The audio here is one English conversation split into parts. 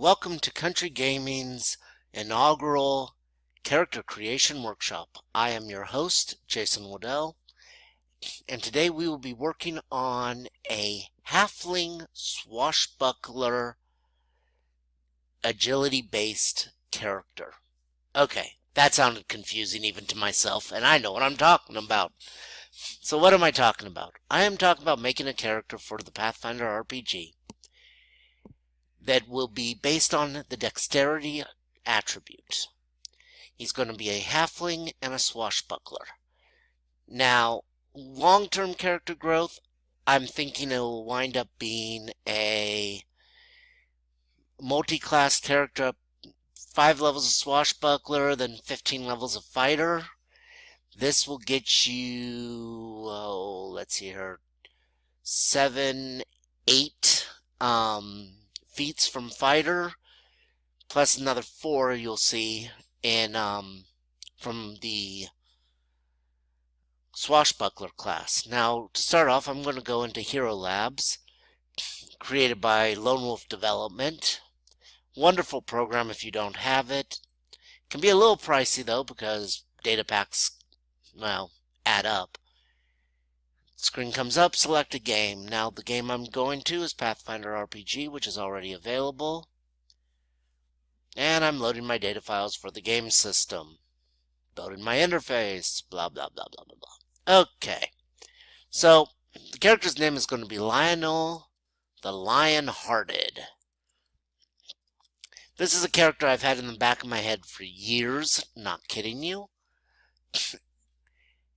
Welcome to Country Gaming's inaugural character creation workshop. I am your host, Jason Waddell, and today we will be working on a Halfling Swashbuckler agility-based character. Okay, that sounded confusing even to myself, and I know what I'm talking about. So what am I talking about? I am talking about making a character for the Pathfinder RPG that will be based on the dexterity attribute. He's going to be a halfling and a swashbuckler. Now, long-term character growth, I'm thinking it will wind up being a multi-class character, 5 levels of swashbuckler, then 15 levels of fighter. This will get you, let's see here, 7, 8 feats from fighter, plus another 4 you'll see in from the Swashbuckler class. Now, to start off, I'm going to go into Hero Labs, created by Lone Wolf Development. Wonderful program if you don't have it. Can be a little pricey though, because data packs, well, add up. Screen comes up, select a game. Now the game I'm going to is Pathfinder RPG, which is already available. And I'm loading my data files for the game system. Loading my interface, blah, blah, blah, blah, blah, blah. Okay. So, the character's name is going to be Lionel the Lion-Hearted. This is a character I've had in the back of my head for years, not kidding you.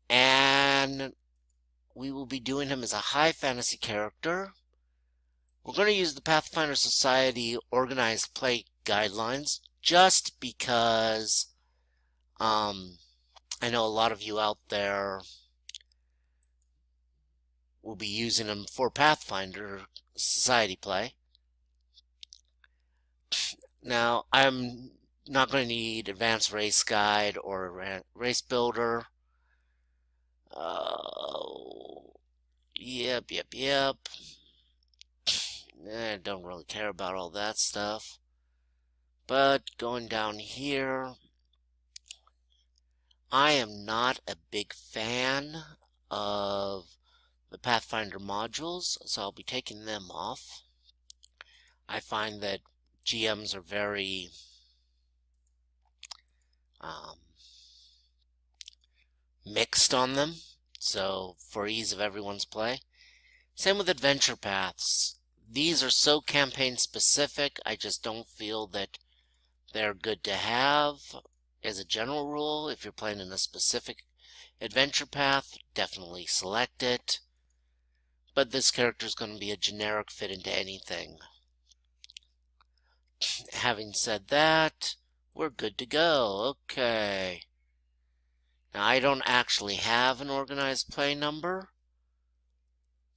And we will be doing him as a high fantasy character. We're going to use the Pathfinder Society organized play guidelines just because I know a lot of you out there will be using them for Pathfinder Society play. Now, I'm not going to need Advanced Race Guide or Race Builder. Yep. I don't really care about all that stuff. But going down here, I am not a big fan of the Pathfinder modules, so I'll be taking them off. I find that GMs are very mixed on them, so for ease of everyone's play. Same with adventure paths. These are so campaign specific, I just don't feel that they're good to have. As a general rule, if you're playing in a specific adventure path, definitely select it. But this character is going to be a generic fit into anything. Having said that, we're good to go. Okay. Now, I don't actually have an organized play number,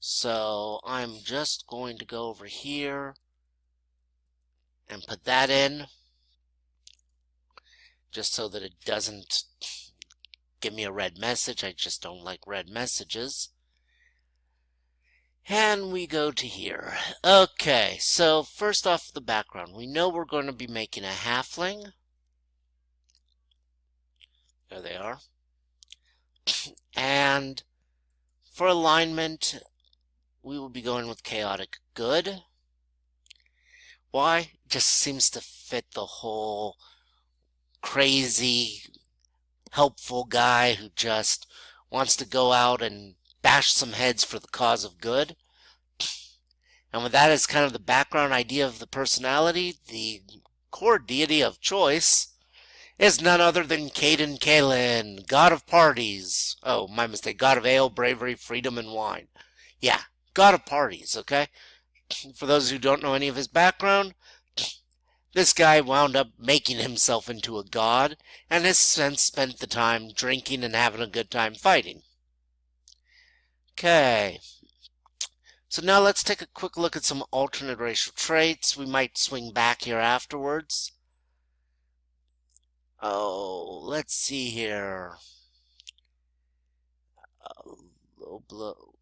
so I'm just going to go over here and put that in, just so that it doesn't give me a red message. I just don't like red messages. And we go to here. Okay, so first off the background. We know we're going to be making a halfling. There they are. And for alignment, we will be going with chaotic good. Why? Just seems to fit the whole crazy, helpful guy who just wants to go out and bash some heads for the cause of good. And with that as kind of the background idea of the personality, the core deity of choice is none other than Caden Kalen, god of parties. Oh, my mistake. God of ale, bravery, freedom, and wine. Yeah, god of parties, okay? For those who don't know any of his background, this guy wound up making himself into a god and has since spent the time drinking and having a good time fighting. Okay. So now let's take a quick look at some alternate racial traits. We might swing back here afterwards. Oh, let's see here. Low blow.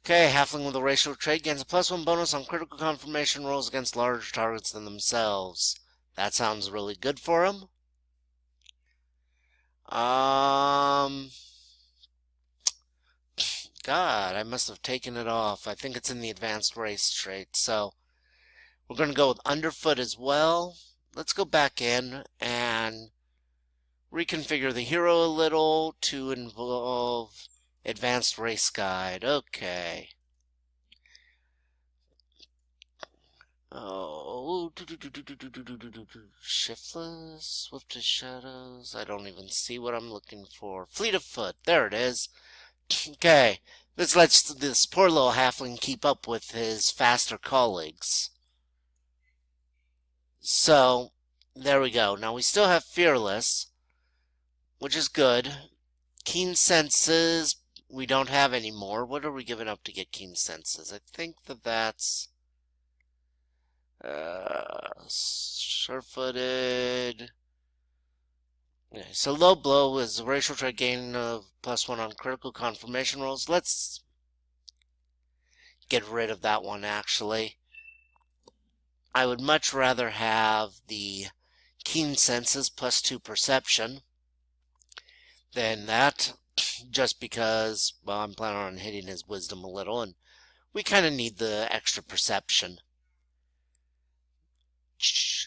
Okay, Halfling with a racial trait gains a +1 bonus on critical confirmation rolls against larger targets than themselves. That sounds really good for him. God, I must have taken it off. I think it's in the advanced race trait. So we're going to go with underfoot as well. Let's go back in and reconfigure the hero a little to involve advanced race guide. Okay. Oh, shiftless, swift as shadows. I don't even see what I'm looking for. Fleet of foot. There it is. Okay. This lets this poor little halfling keep up with his faster colleagues. So, there we go. Now we still have fearless, which is good. Keen senses, we don't have anymore. What are we giving up to get keen senses? I think that's sure-footed. Okay, so low blow is a racial trait gain of +1 on critical confirmation rolls. Let's get rid of that one, actually. I would much rather have the keen senses +2 perception than that, just because, well, I'm planning on hitting his wisdom a little, and we kind of need the extra perception.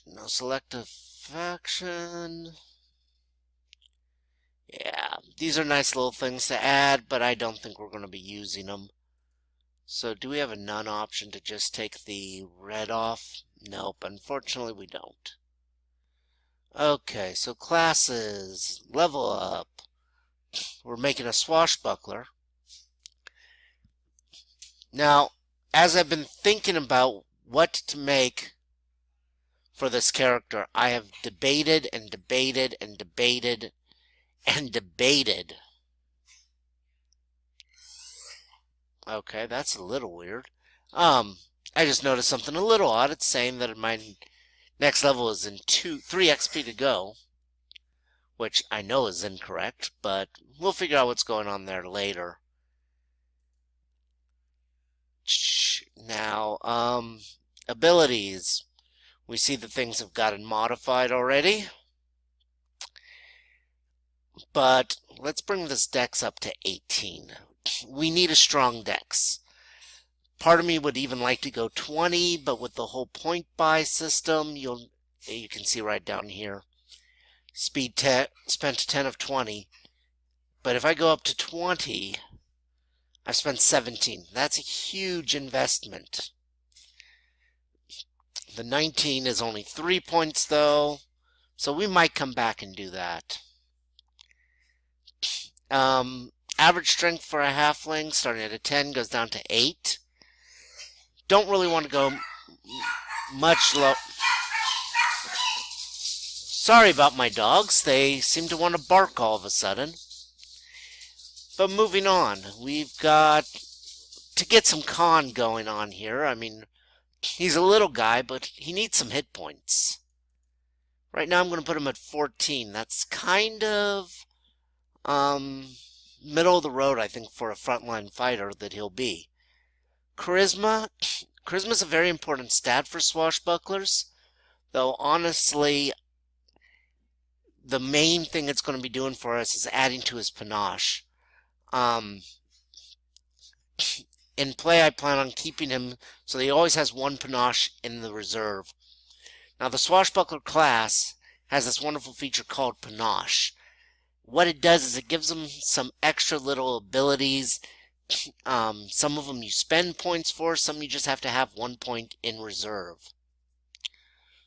No selective faction. Yeah, these are nice little things to add, but I don't think we're going to be using them. So do we have a none option to just take the red off? Nope, unfortunately we don't. Okay, so classes, level up. We're making a Swashbuckler. Now, as I've been thinking about what to make for this character, I have debated and debated and debated and debated. Okay, that's a little weird. I just noticed something a little odd. It's saying that my next level is in 3 XP to go, which I know is incorrect, but we'll figure out what's going on there later. Now, abilities. We see that things have gotten modified already. But let's bring this dex up to 18. We need a strong dex. Part of me would even like to go 20, but with the whole point buy system, you can see right down here. Speed spent 10 of 20. But if I go up to 20, I've spent 17. That's a huge investment. The 19 is only 3 points though, so we might come back and do that. Average strength for a halfling starting at a 10 goes down to 8. Don't really want to go much low. Sorry about my dogs. They seem to want to bark all of a sudden. But moving on, we've got to get some con going on here. I mean, he's a little guy, but he needs some hit points. Right now I'm going to put him at 14. That's kind of middle of the road, I think, for a frontline fighter that he'll be. Charisma. Charisma's a very important stat for swashbucklers, though honestly, the main thing it's going to be doing for us is adding to his panache. In play, I plan on keeping him so that he always has 1 panache in the reserve. Now, the swashbuckler class has this wonderful feature called panache. What it does is it gives them some extra little abilities. Some of them you spend points for, some you just have to have 1 point in reserve.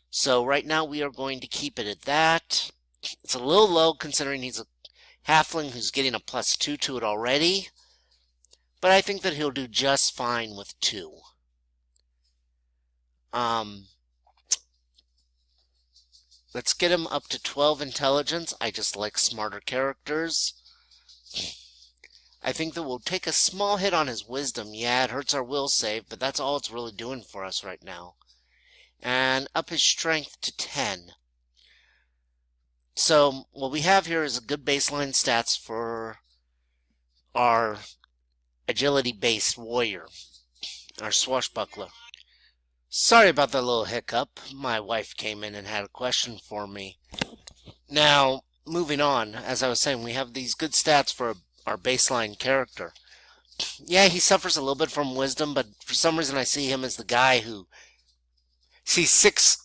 So right now we are going to keep it at that. It's a little low considering he's a halfling who's getting a +2 to it already, but I think that he'll do just fine with 2. Let's get him up to 12 intelligence. I just like smarter characters. I think that we'll take a small hit on his wisdom. Yeah, it hurts our will save, but that's all it's really doing for us right now. And up his strength to 10. So what we have here is a good baseline stats for our agility-based warrior, our swashbuckler. Sorry about that little hiccup. My wife came in and had a question for me. Now, moving on, as I was saying, we have these good stats for our baseline character. Yeah, he suffers a little bit from wisdom, but for some reason I see him as the guy who sees 6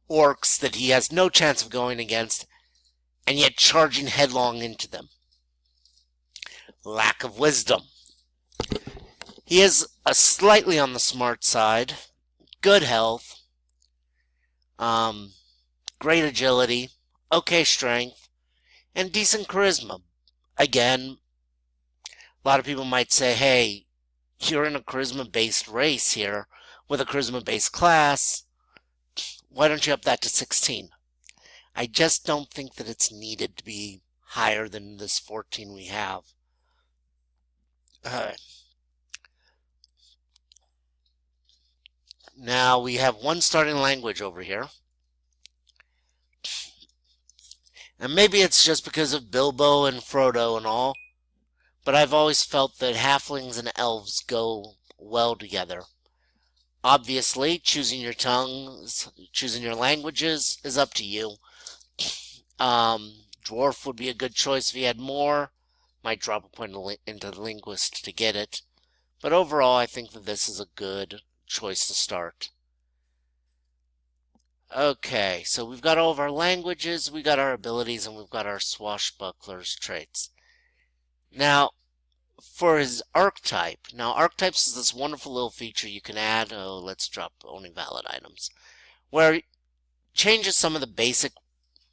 orcs that he has no chance of going against, and yet charging headlong into them. Lack of wisdom. He is a slightly on the smart side, good health, great agility, okay strength, and decent charisma. Again, a lot of people might say, hey, you're in a charisma-based race here, with a charisma-based class, why don't you up that to 16? I just don't think that it's needed to be higher than this 14 we have. Now we have one starting language over here. And maybe it's just because of Bilbo and Frodo and all, but I've always felt that halflings and elves go well together. Obviously, choosing your tongues, choosing your languages is up to you. Dwarf would be a good choice if he had more. Might drop a point into linguist to get it. But overall, I think that this is a good choice to start. Okay, so we've got all of our languages, we got our abilities, and we've got our swashbuckler's traits. Now, for his archetype. Now, archetypes is this wonderful little feature you can add. Oh, let's drop only valid items. Where it changes some of the basic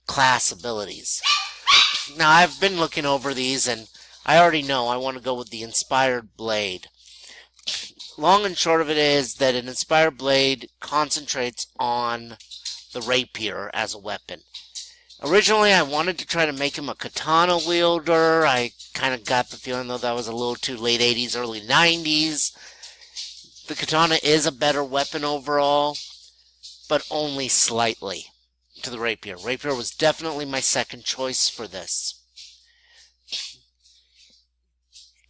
class abilities. Now, I've been looking over these, and I already know I want to go with the Inspired Blade. Long and short of it is that an Inspired Blade concentrates on the rapier as a weapon. Originally, I wanted to try to make him a katana wielder. I kind of got the feeling, though, that was a little too late 80s, early 90s. The katana is a better weapon overall, but only slightly to the rapier. Rapier was definitely my second choice for this.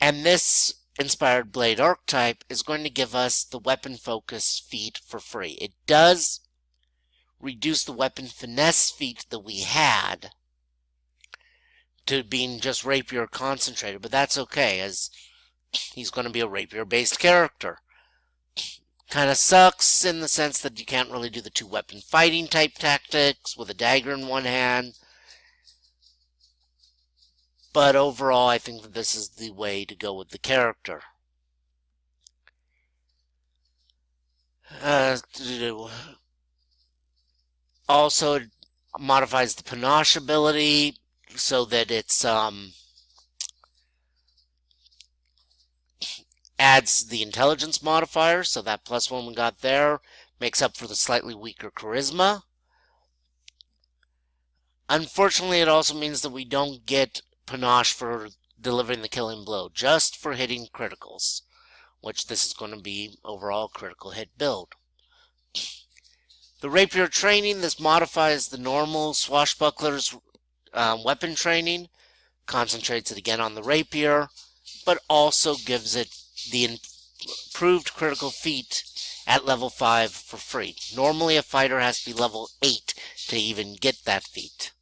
And this Inspired Blade archetype is going to give us the weapon focus feat for free. It does reduce the weapon finesse feat that we had to being just rapier concentrated, but that's okay, as he's going to be a rapier-based character. Kind of sucks in the sense that you can't really do the 2-weapon fighting type tactics with a dagger in one hand, but overall I think that this is the way to go with the character. Also, it modifies the panache ability so that it's adds the intelligence modifier, so that +1 we got there makes up for the slightly weaker charisma. Unfortunately, it also means that we don't get panache for delivering the killing blow, just for hitting criticals, which this is going to be overall critical hit build. The rapier training, this modifies the normal swashbuckler's weapon training, concentrates it again on the rapier, but also gives it the improved critical feat at level 5 for free. Normally a fighter has to be level 8 to even get that feat.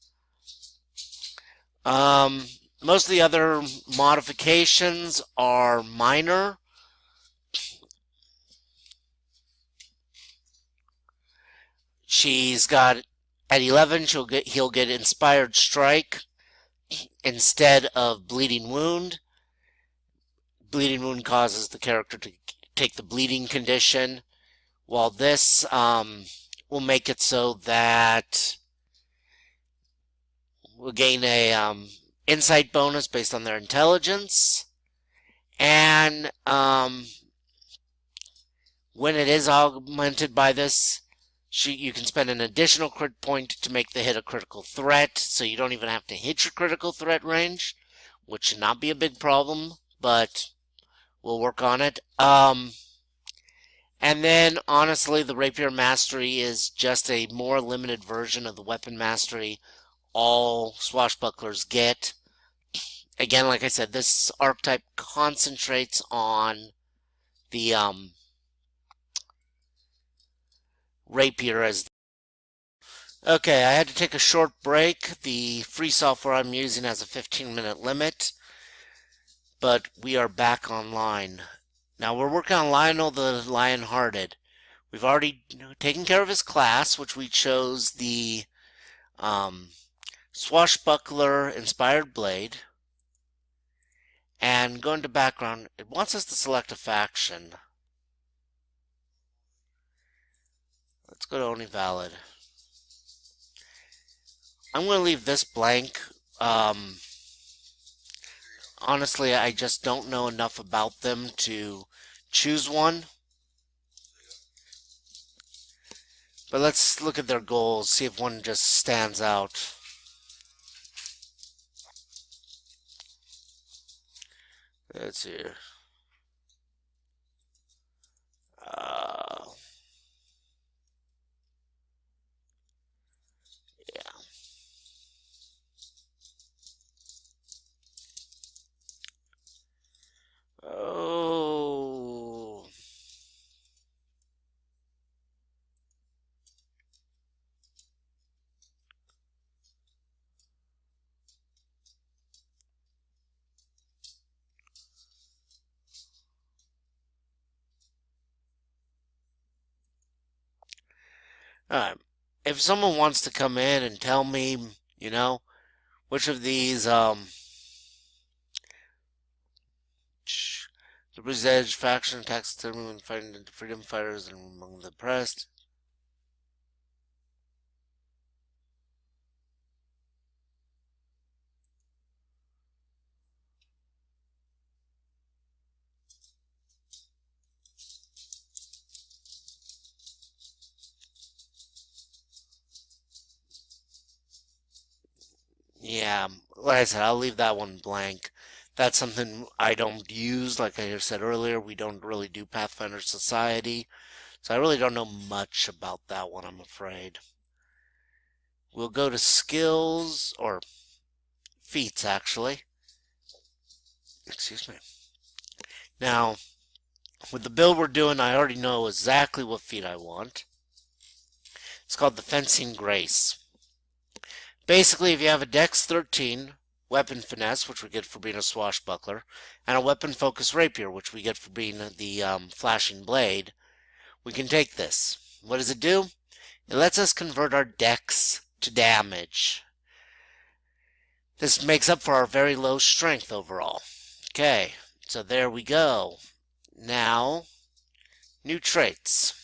Most of the other modifications are minor. She's got, at 11, he'll get Inspired Strike instead of Bleeding Wound. Bleeding Wound causes the character to take the bleeding condition, while this will make it so that we'll gain a insight bonus based on their intelligence, and when it is augmented by this, you can spend an additional crit point to make the hit a critical threat, so you don't even have to hit your critical threat range, which should not be a big problem, but we'll work on it. And then, honestly, the Rapier Mastery is just a more limited version of the Weapon Mastery all swashbucklers get. again, like I said, this archetype concentrates on the rapier as. Okay, I had to take a short break. The free software I'm using has a 15-minute limit, but we are back online. Now we're working on Lionel the Lionhearted. We've already taken care of his class, which we chose the Swashbuckler inspired blade. And going to background, it wants us to select a faction. Let's go to only valid. I'm going to leave this blank. Honestly, I just don't know enough about them to choose one. But let's look at their goals, see if one just stands out. Let's see here. Yeah. Oh. Alright. If someone wants to come in and tell me, which of these, the Bruised Edge faction attacks the fighting freedom fighters and among the oppressed. Yeah, like I said, I'll leave that one blank. That's something I don't use. Like I said earlier, we don't really do Pathfinder Society. So I really don't know much about that one, I'm afraid. We'll go to skills, or feats, actually. Excuse me. Now, with the build we're doing, I already know exactly what feat I want. It's called the Fencing Grace. Basically, if you have a Dex 13, Weapon Finesse, which we get for being a Swashbuckler, and a Weapon Focus Rapier, which we get for being the Flashing Blade, we can take this. What does it do? It lets us convert our Dex to damage. This makes up for our very low strength overall. Okay, so there we go. Now, new traits.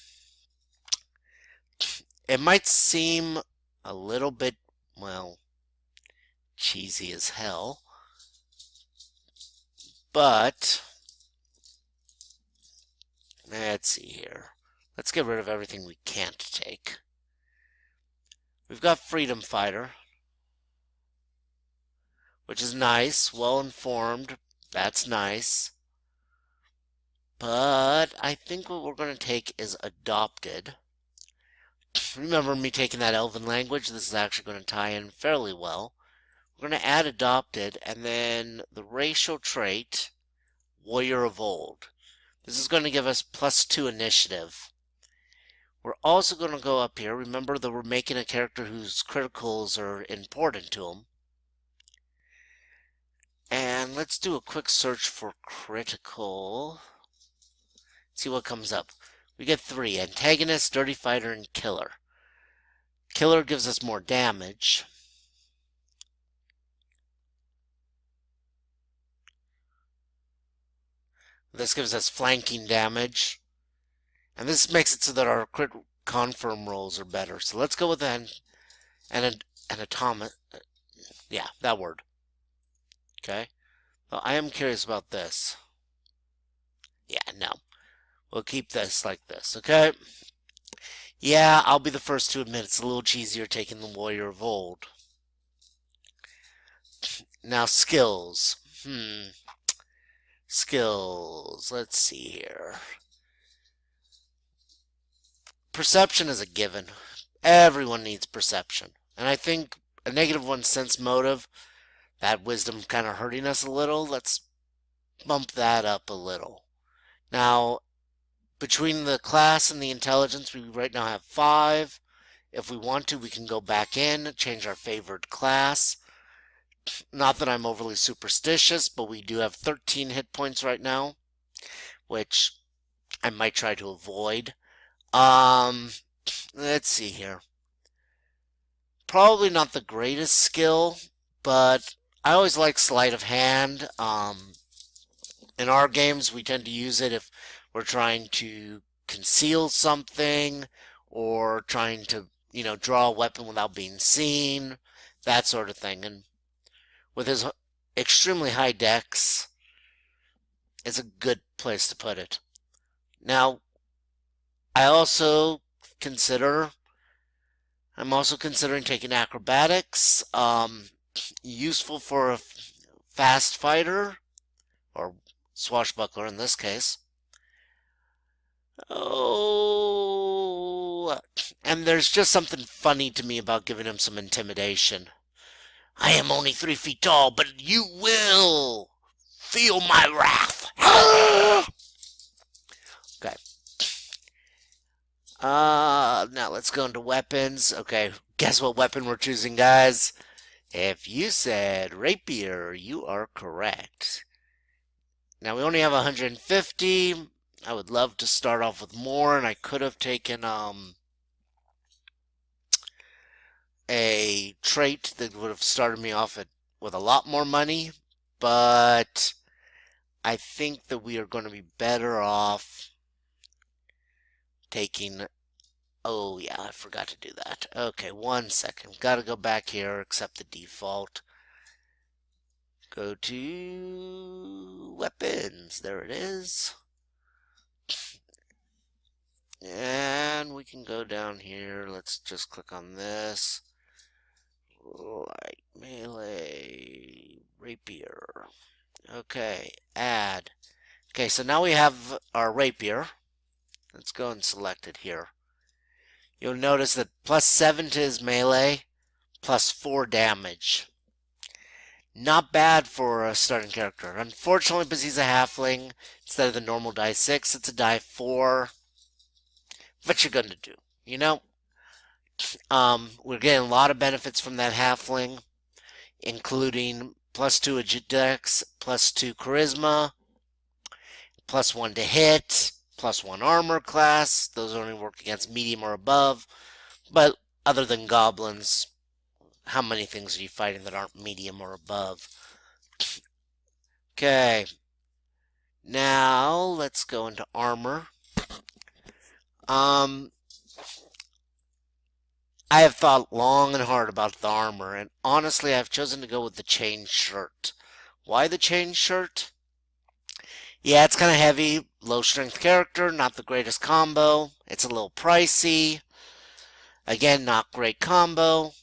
It might seem a little bit, well, cheesy as hell, but let's see here. Let's get rid of everything we can't take. We've got Freedom Fighter, which is nice, well informed. That's nice. But I think what we're going to take is Adopted. Remember me taking that Elven language? This is actually going to tie in fairly well. We're going to add Adopted, and then the racial trait, Warrior of Old. This is going to give us +2 initiative. We're also going to go up here. Remember that we're making a character whose criticals are important to him. And let's do a quick search for critical. See what comes up. We get 3: Antagonist, Dirty Fighter, and Killer. Killer gives us more damage. This gives us flanking damage. And this makes it so that our crit confirm rolls are better. So let's go with an atomic. Yeah, that word. Okay. Well, I am curious about this. Yeah, no. We'll keep this like this, okay? Yeah, I'll be the first to admit it's a little cheesier taking the Warrior of Old. Now, skills. Skills. Let's see here. Perception is a given. Everyone needs perception. And I think a -1 sense motive, That wisdom kind of hurting us a little. Let's bump that up a little. Now, between the class and the intelligence, we right now have 5. If we want to, we can go back in, change our favored class. Not that I'm overly superstitious, but we do have 13 hit points right now, which I might try to avoid. Let's see here. Probably not the greatest skill, but I always like sleight of hand. In our games, we tend to use it if we're trying to conceal something or trying to, draw a weapon without being seen, that sort of thing. And with his extremely high dex, it's a good place to put it. Now, I'm also considering taking acrobatics. Useful for a fast fighter, or swashbuckler in this case. Oh, and there's just something funny to me about giving him some intimidation. I am only 3 feet tall, but you will feel my wrath. Okay. Now let's go into weapons. Okay, guess what weapon we're choosing, guys? If you said rapier, you are correct. Now we only have 150. I would love to start off with more, and I could have taken a trait that would have started me off with a lot more money, but I think that we are going to be better off taking... Oh yeah, I forgot to do that. Okay, 1 second. Gotta go back here, accept the default. Go to weapons. There it is. And we can go down here. Let's just click on this. Light melee rapier. Okay, add. Okay, so now we have our rapier. Let's go and select it here. You'll notice that +7 to his melee, +4 damage. Not bad for a starting character. Unfortunately, because he's a halfling, instead of the normal die 6, it's a die 4. What you gonna do, We're getting a lot of benefits from that halfling, including +2 dex, +2 charisma, +1 to hit, +1 armor class. Those only work against medium or above. But other than goblins, how many things are you fighting that aren't medium or above? Okay. Now let's go into armor. I have thought long and hard about the armor, and honestly, I've chosen to go with the chain shirt. Why the chain shirt? Yeah, it's kind of heavy, low strength character, not the greatest combo. It's a little pricey. Again, not great combo.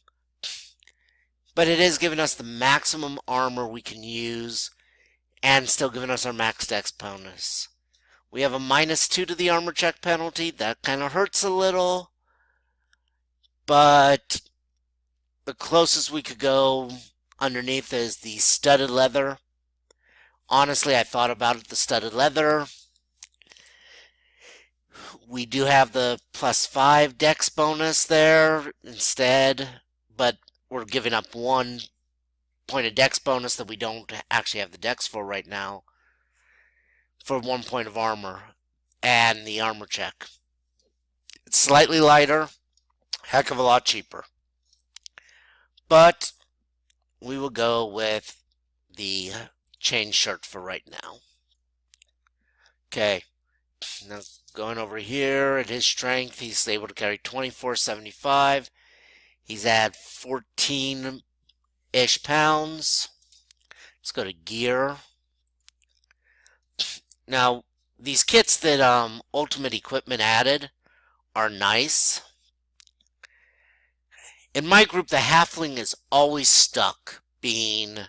But it is giving us the maximum armor we can use and still giving us our max dex bonus. We have a -2 to the armor check penalty. That kind of hurts a little. But the closest we could go underneath is the studded leather. Honestly, I thought about it, the studded leather. We do have the +5 dex bonus there instead, but we're giving up 1 point of dex bonus that we don't actually have the dex for right now for 1 point of armor and the armor check. It's slightly lighter, heck of a lot cheaper. But we will go with the chain shirt for right now. Okay, now going over here at his strength, he's able to carry 2475. He's at 14-ish pounds. Let's go to gear. Now, these kits that Ultimate Equipment added are nice. In my group, the halfling is always stuck being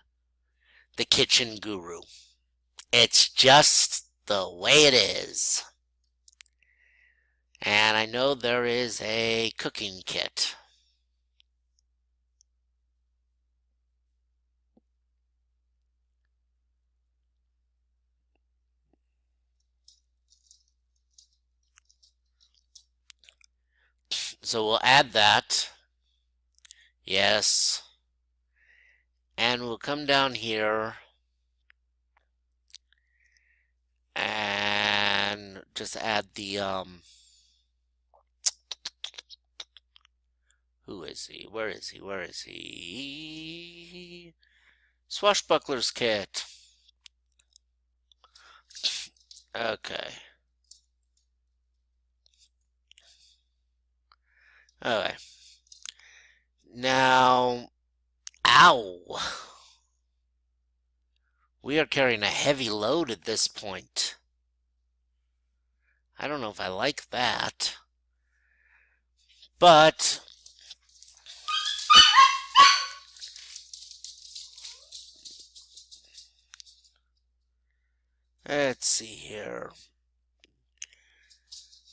the kitchen guru. It's just the way it is. And I know there is a cooking kit. So we'll add that. Yes. And we'll come down here and just add the, who is he? Where is he? Where is he? Swashbuckler's kit. Okay. Okay. Now, ow. We are carrying a heavy load at this point. I don't know if I like that. But let's see here.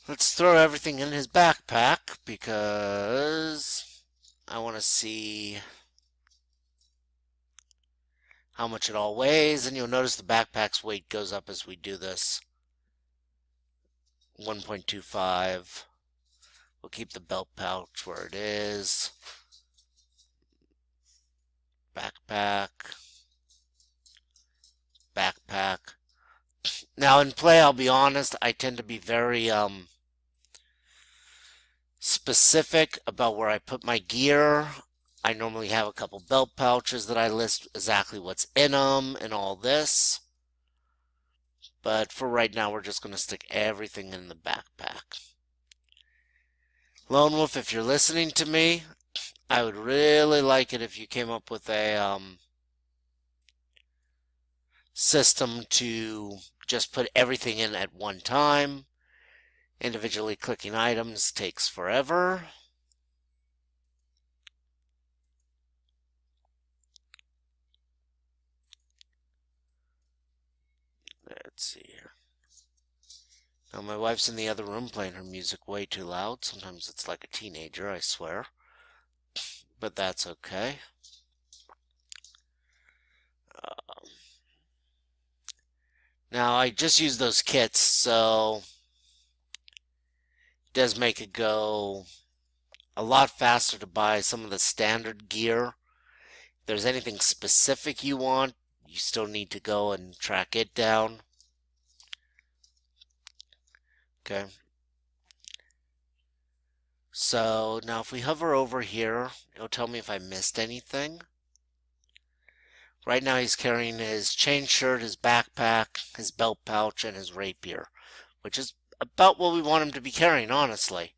Let's throw everything in his backpack because I want to see how much it all weighs, and you'll notice the backpack's weight goes up as we do this. 1.25. We'll keep the belt pouch where it is. Backpack. Backpack. Now in play, I'll be honest, I tend to be very specific about where I put my gear. I normally have a couple belt pouches that I list exactly what's in them and all this. But for right now, we're just going to stick everything in the backpack. Lone Wolf, if you're listening to me, I would really like it if you came up with a system to just put everything in at one time. Individually clicking items takes forever. Let's see here. Now my wife's in the other room playing her music way too loud. Sometimes it's like a teenager, I swear. But that's okay. Now I just used those kits, so it does make it go a lot faster to buy some of the standard gear. If there's anything specific you want, you still need to go and track it down. Okay. So now if we hover over here, it'll tell me if I missed anything. Right now he's carrying his chain shirt, his backpack, his belt pouch, and his rapier, which is about what we want him to be carrying, honestly.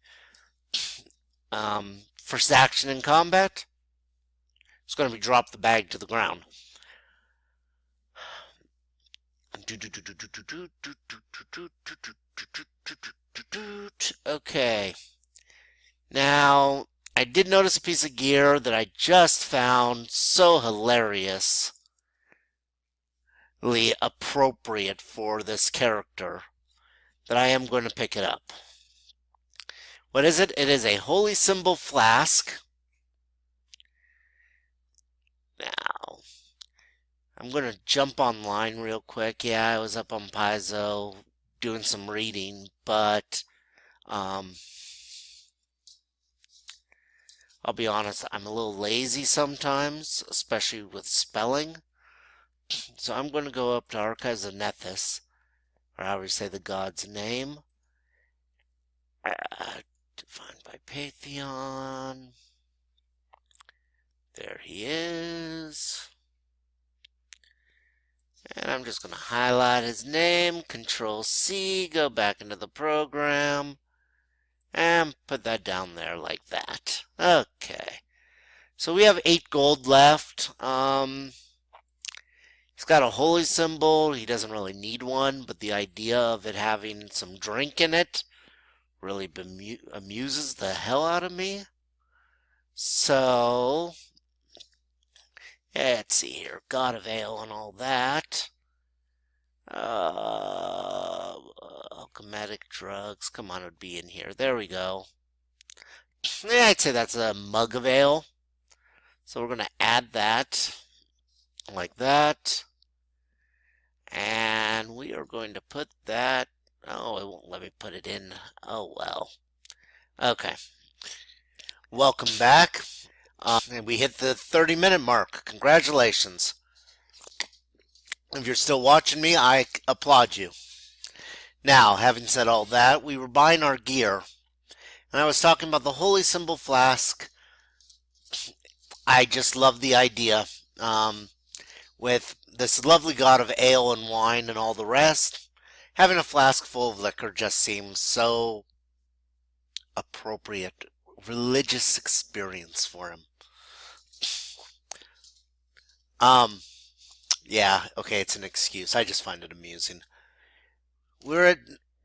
First action in combat, it's going to be drop the bag to the ground. Okay. Now, I did notice a piece of gear that I just found so hilariously appropriate for this character that I am going to pick it up. What is it? It is a holy symbol flask. Now, I'm going to jump online real quick. Yeah, I was up on Paizo doing some reading, but I'll be honest, I'm a little lazy sometimes, especially with spelling. So I'm going to go up to Archives of Nethys, or however you say the god's name. Defined by Pantheon. There he is. And I'm just going to highlight his name, Control C, go back into the program, and put that down there like that. Okay. So we have 8 gold left. He's got a holy symbol. He doesn't really need one, but the idea of it having some drink in it really amuses the hell out of me. So, let's see here. God of Ale and all that. Alchematic drugs. Come on, it would be in here. There we go. Yeah, I'd say that's a mug of ale. So we're going to add that like that. And we are going to put that. Oh, it won't let me put it in. Oh, well. Okay. Welcome back. And we hit the 30-minute mark. Congratulations. If you're still watching me, I applaud you. Now, having said all that, we were buying our gear, and I was talking about the Holy Symbol Flask. I just love the idea. With this lovely god of ale and wine and all the rest, having a flask full of liquor just seems so appropriate religious experience for him. Um, yeah, okay, it's an excuse. I just find it amusing. We're at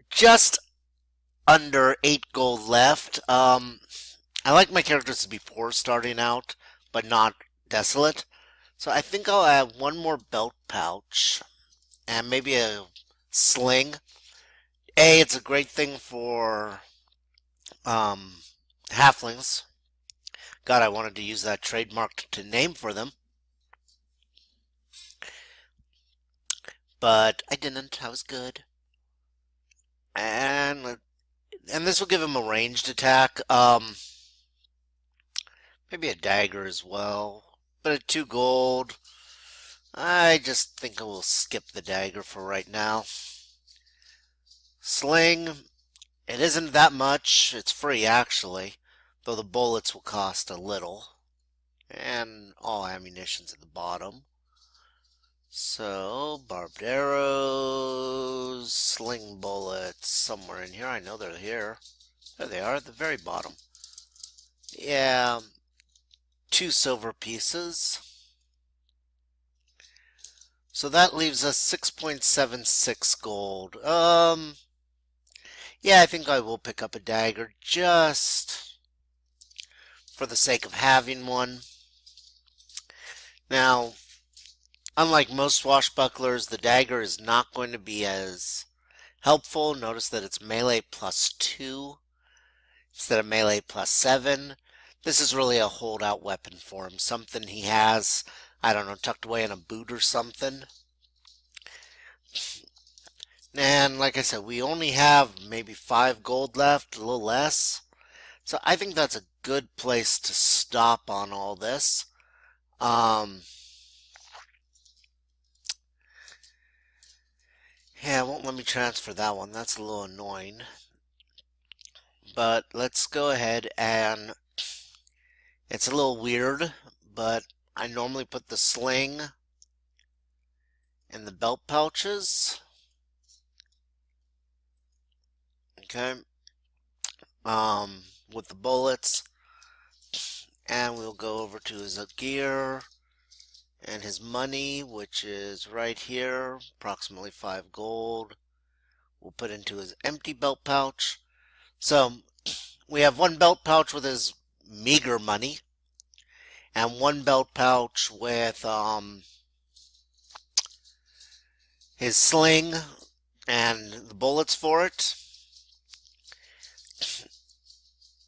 just under 8 gold left. I like my characters to be poor starting out, but not desolate. So I think I'll add one more belt pouch and maybe a sling. It's a great thing for um, halflings. God, I wanted to use that trademark to name for them, but I didn't. I was good. And this will give him a ranged attack. Maybe a dagger as well. But at 2 gold, I just think I will skip the dagger for right now. Sling, it isn't that much. It's free actually, though the bullets will cost a little. And all ammunition's at the bottom. So, barbed arrows, sling bullets, somewhere in here. I know they're here. There they are, at the very bottom. Yeah, 2 silver pieces. So that leaves us 6.76 gold. Yeah, I think I will pick up a dagger just for the sake of having one. Now, unlike most swashbucklers, the dagger is not going to be as helpful. Notice that it's melee +2 instead of melee +7. This is really a holdout weapon for him. Something he has, I don't know, tucked away in a boot or something. And like I said, we only have maybe 5 gold left, a little less. So I think that's a good place to stop on all this. Yeah, it won't let me transfer that one. That's a little annoying. But let's go ahead and it's a little weird, but I normally put the sling in the belt pouches. Okay. With the bullets. And we'll go over to his gear and his money, which is right here, approximately 5 gold. We'll put into his empty belt pouch. So we have one belt pouch with his meager money, and one belt pouch with his sling and the bullets for it.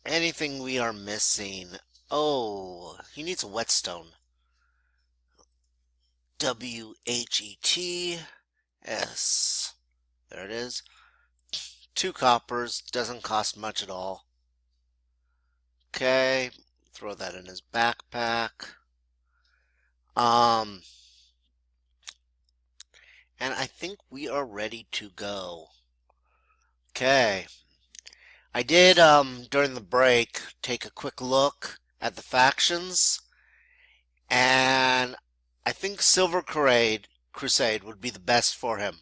Anything we are missing? Oh, he needs a whetstone. WHETS. There it is. 2 coppers. Doesn't cost much at all. Okay. Throw that in his backpack. And I think we are ready to go. Okay. I did, during the break, take a quick look at the factions, and I think Silver Crusade would be the best for him.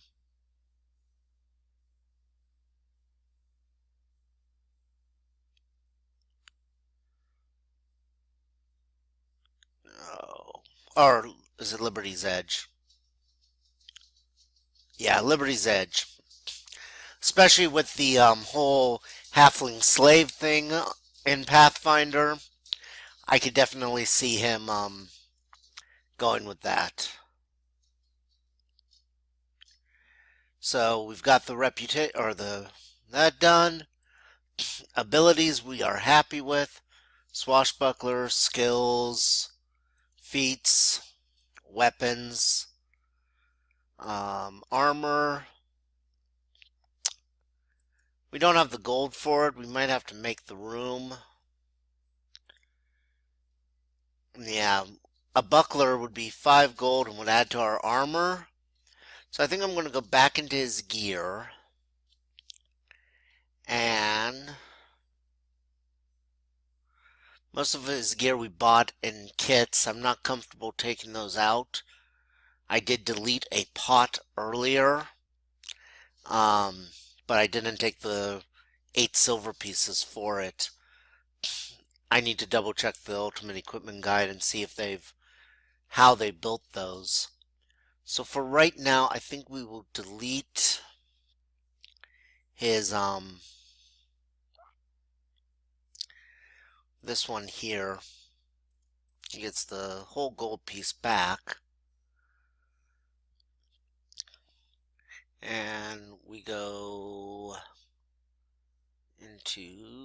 Oh. Or is it Liberty's Edge? Yeah, Liberty's Edge. Especially with the whole halfling slave thing in Pathfinder. I could definitely see him going with that. So we've got the reputation or that done. Abilities we are happy with. Swashbuckler, skills, feats, weapons, armor. We don't have the gold for it. We might have to make the room. Yeah, a buckler would be 5 gold and would add to our armor. So I think I'm going to go back into his gear. And most of his gear we bought in kits. I'm not comfortable taking those out. I did delete a pot earlier. But I didn't take the 8 silver pieces for it. I need to double check the Ultimate Equipment Guide and see if how they built those. So for right now, I think we will delete his this one here. He gets the whole gold piece back. And we go into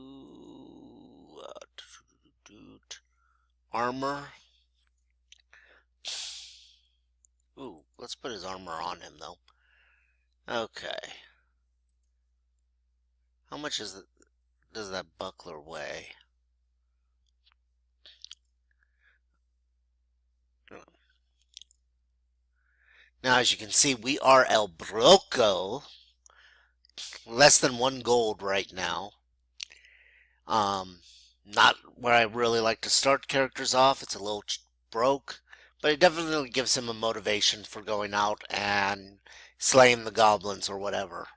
armor. Ooh, let's put his armor on him though. Okay. How much does that buckler weigh? Now, as you can see, we are El Broco. Less than 1 gold right now. Not where I really like to start characters off. It's a little broke. But it definitely gives him a motivation for going out and slaying the goblins or whatever.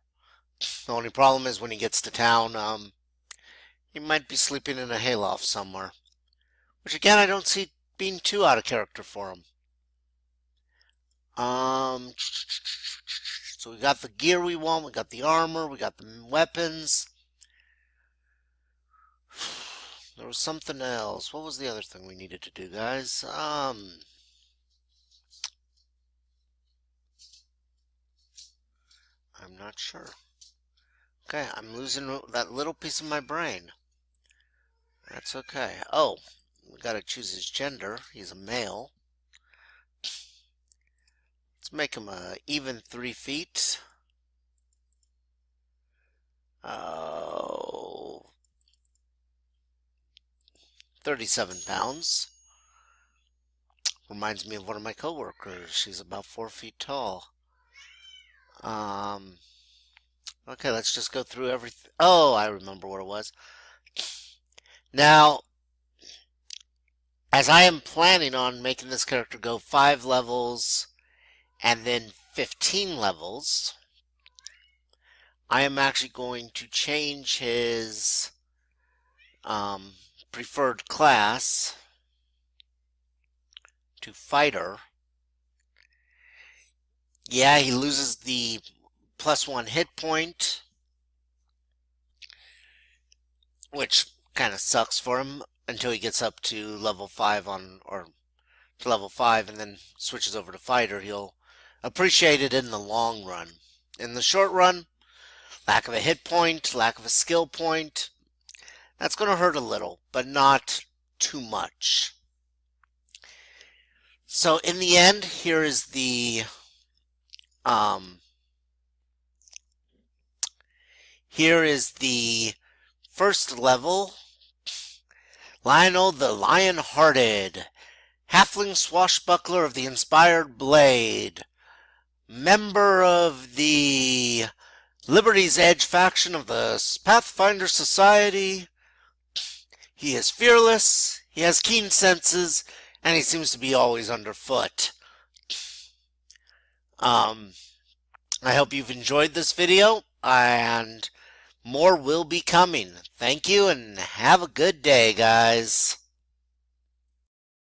The only problem is when he gets to town, he might be sleeping in a hayloft somewhere. Which again, I don't see being too out of character for him. So we got the gear we want, we got the armor, we got the weapons. There was something else. What was the other thing we needed to do, guys? I'm not sure. Okay, I'm losing that little piece of my brain. That's okay. Oh, we gotta choose his gender. He's a male. Let's make him a even 3 feet. 37 pounds. Reminds me of one of my coworkers. She's about 4 feet tall. Okay, let's just go through everything. Oh, I remember what it was. Now, as I am planning on making this character go 5 levels and then 15 levels, I am actually going to change his preferred class to fighter. Yeah, he loses the +1 hit point, which kind of sucks for him until he gets up to level 5 or to level 5 and then switches over to fighter. He'll appreciate it in the long run. In the short run, lack of a hit point, lack of a skill point, that's going to hurt a little, but not too much. So in the end, here is the first level. Lionel the Lion-Hearted, Halfling Swashbuckler of the Inspired Blade, member of the Liberty's Edge faction of the Pathfinder Society. He is fearless, he has keen senses, and he seems to be always underfoot. I hope you've enjoyed this video, and more will be coming. Thank you, and have a good day, guys.